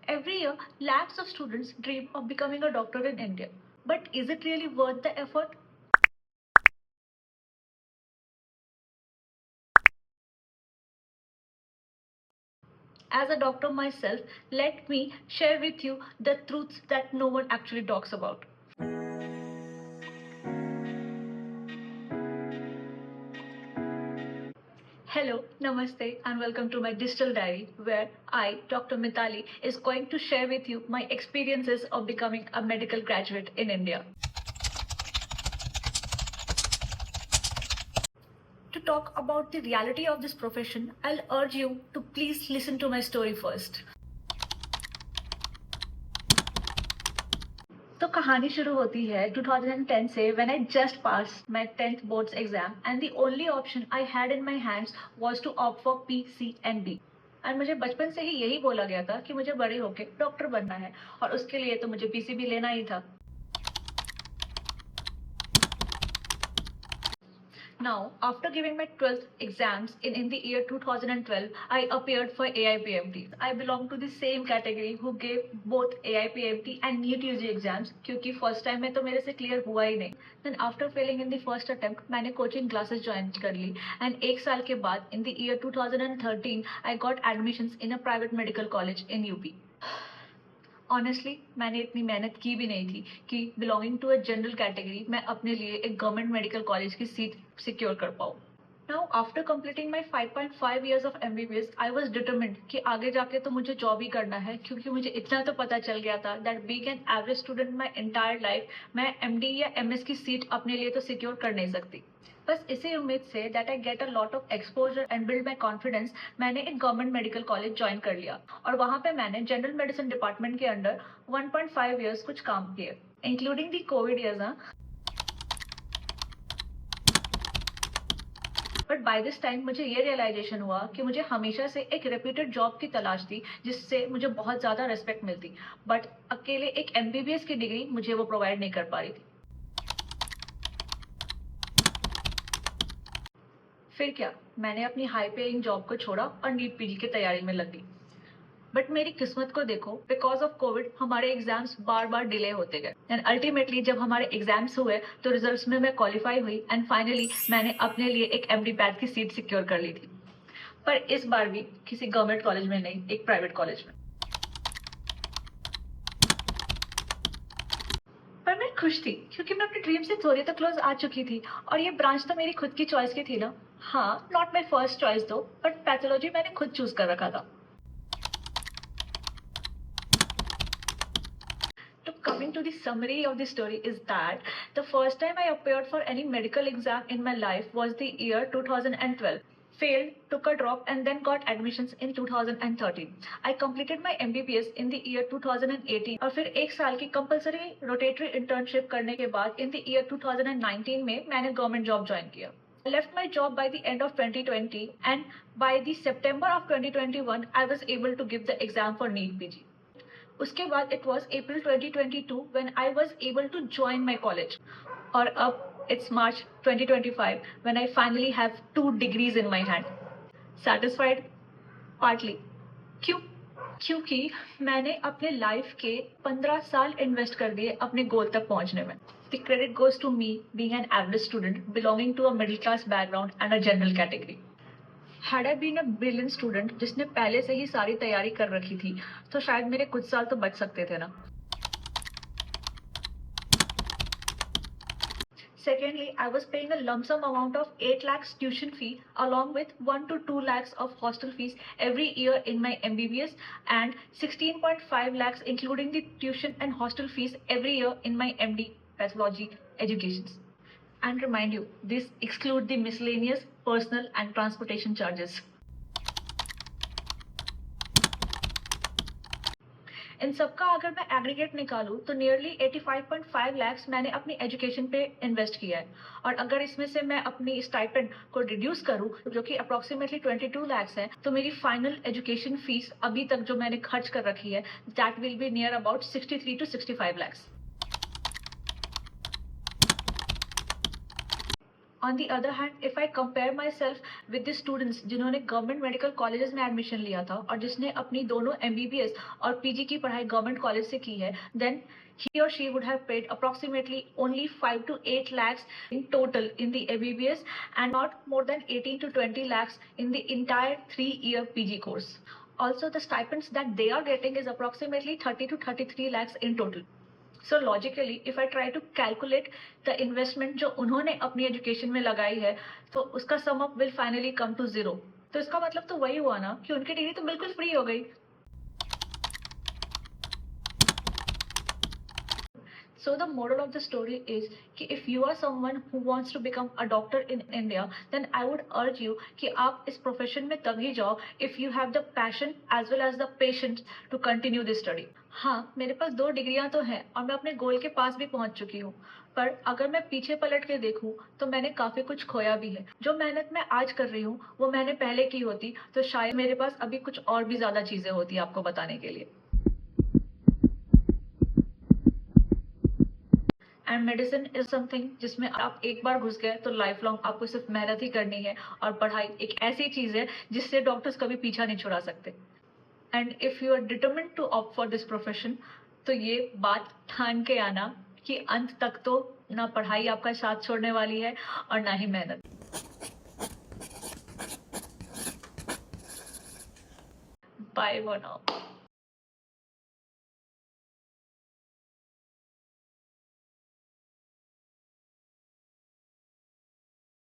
Every year, lakhs of students dream of becoming a doctor in India. But is it really worth the effort? As a doctor myself, let me share with you the truths that no one actually talks about. Hello, namaste, and welcome to my digital diary where I, Dr. Mitali, is going to share with you my experiences of becoming a medical graduate in India. To talk about the reality of this profession, I'll urge you to please listen to my story first. तो कहानी शुरू होती है 2010 से when I just passed my 10th boards exam and the only option I had in my hands was to opt for PCMB. और मुझे बचपन से ही यही बोला गया था कि मुझे बड़े होके डॉक्टर बनना है और उसके लिए तो मुझे पीसीबी लेना ही था. Now, after giving my 12th exams in the year 2012, I appeared for AIPMT. I belong to the same category who gave both AIPMT and NEET UG exams क्योंकि first time में तो मेरे से clear हुआ ही नहीं. Then after failing in the first attempt, मैंने coaching classes join कर ली and एक साल के बाद in the year 2013, I got admissions in a private medical college in UP. Honestly मैंने इतनी मेहनत की भी नहीं थी कि belonging to a general category मैं अपने लिए एक गवर्नमेंट मेडिकल कॉलेज की सीट सिक्योर कर पाऊँ. Now after completing my 5.5 years of MBBS I was determined कि आगे जाके तो मुझे जॉब ही करना है क्योंकि मुझे इतना तो पता चल गया था that being an average student my entire life मैं एमडी या एमएस की सीट अपने लिए तो सिक्योर कर नहीं सकती. बस इसी उम्मीद say that I get a lot of exposure and build my confidence मैंने एक गवर्नमेंट मेडिकल कॉलेज ज्वाइन कर लिया और वहाँ पे मैंने जनरल मेडिसिन डिपार्टमेंट के अंडर 1.5 इयर्स कुछ काम किए including the Covid years. But by this time मुझे ये रियलाइजेशन हुआ कि मुझे हमेशा से एक रेप्यूटेड जॉब की तलाश थी जिससे मुझे बहुत ज़्यादा रेस्पेक्ट मिलती बट अकेले एक एमबीबीएस की डिग्री मुझे वो प्रोवाइड नहीं कर पा रही थी. फिर क्या मैंने अपनी हाई पेइंग जॉब को छोड़ा और नीट पीजी की तैयारी में लग गई. बट मेरी किस्मत को देखो बिकॉज ऑफ कोविड हमारे एग्जाम्स बार बार डिले होते गए एंड अल्टीमेटली जब हमारे एग्जाम्स हुए तो रिजल्ट्स में मैं क्वालिफाई हुई एंड फाइनली मैंने अपने लिए एक एमडी पैड की सीट सिक्योर कर ली थी. पर इस बार भी किसी गवर्नमेंट कॉलेज में नहीं, एक प्राइवेट कॉलेज में. पर मैं खुश थी क्योंकि मैं अपने ड्रीम से थोड़ी तो क्लोज आ चुकी थी और ये ब्रांच तो मेरी खुद की चॉइस की थी ना. हाँ, नॉट माई फर्स्ट चॉइस दो बट पैथोलॉजी मैंने खुद चूज कर रखा था. तो coming to the summary of the story is that the first time I appeared for any medical exam in my life was the year 2012. Failed, took a drop and then got admissions in 2013. I completed my MBBS in the year 2018 और फिर एक साल की compulsory rotatory internship करने के बाद in the year 2019 में मैंने government job join किया. I left my job by the end of 2020 and by the September of 2021 I was able to give the exam for NEET PG. उसके बाद it was April 2022 when I was able to join my college. और अब it's March 2025 when I finally have 2 degrees in my hand. Satisfied? Partly. क्यों? क्योंकि मैंने अपने life के 15 साल इन्वेस्ट कर दिए अपने गोल तक पहुंचने में. The credit goes to me being an average student belonging to a middle class background and a general category. Had I been a brilliant student जिसने पहले से ही सारी तैयारी कर रखी थी तो शायद मेरे कुछ साल तो बच सकते थे ना. Secondly, I was paying a lump sum amount of 8 lakhs tuition fee along with 1 to 2 lakhs of hostel fees every year in my MBBS and 16.5 lakhs including the tuition and hostel fees every year in my MD pathology educations. And remind you, this exclude the miscellaneous, personal and transportation charges. इन सबका अगर मैं aggregate निकालूं तो nearly 85.5 lakhs मैंने अपनी education पे invest किया है और अगर इसमें से मैं अपनी स्टाइपेंड को रिड्यूस करूं जो कि अप्रोक्सीमेटली 22 लाख्स है तो मेरी फाइनल एजुकेशन फीस अभी तक जो मैंने खर्च कर रखी है that will be near about 63 to 65 lakhs. On the other hand if I compare my self with the students जिन्होंने गवर्नमेंट मेडिकल कॉलेजेस में एडमिशन लिया था और जिसने अपनी दोनों एमबीबीएस और पीजी की पढ़ाई गवर्नमेंट कॉलेज से की है, then he or she would have paid approximately only 5 to 8 lakhs in total in the MBBS and not more than 18 to 20 lakhs in the entire 3-year PG course. Also, the stipends that they are getting is approximately 30 to 33 lakhs in total. So logically, if I try to calculate the investment जो उन्होंने अपनी education में लगाई है, तो उसका sum up will finally come to zero. तो इसका मतलब तो वही हुआ ना कि उनकी डिग्री तो बिल्कुल फ्री हो गई. So the moral of the story is कि if you are someone who wants to become a doctor in India, then I would urge you कि आप इस profession में तभी जाओ if you have the passion as well as the patience to continue this study. हाँ, मेरे पास 2 डिग्रियां तो हैं और मैं अपने गोल के पास भी पहुंच चुकी हूँ, पर अगर मैं पीछे पलट के देखूं तो मैंने काफी कुछ खोया भी है. जो मेहनत मैं आज कर रही हूँ वो मैंने पहले की होती तो शायद मेरे पास अभी कुछ और भी ज्यादा चीजें होती आपको बताने के लिए. एंड मेडिसिन इज समथिंग जिसमें आप एक बार घुस गए तो लाइफ लॉन्ग आपको सिर्फ मेहनत ही करनी है और पढ़ाई एक ऐसी चीज है जिससे डॉक्टर्स कभी पीछा नहीं छुड़ा सकते. And if you are determined to opt for this profession तो ये बात ठान के आना कि अंत तक तो ना पढ़ाई आपका साथ छोड़ने वाली है और ना ही मेहनत. Bye for now.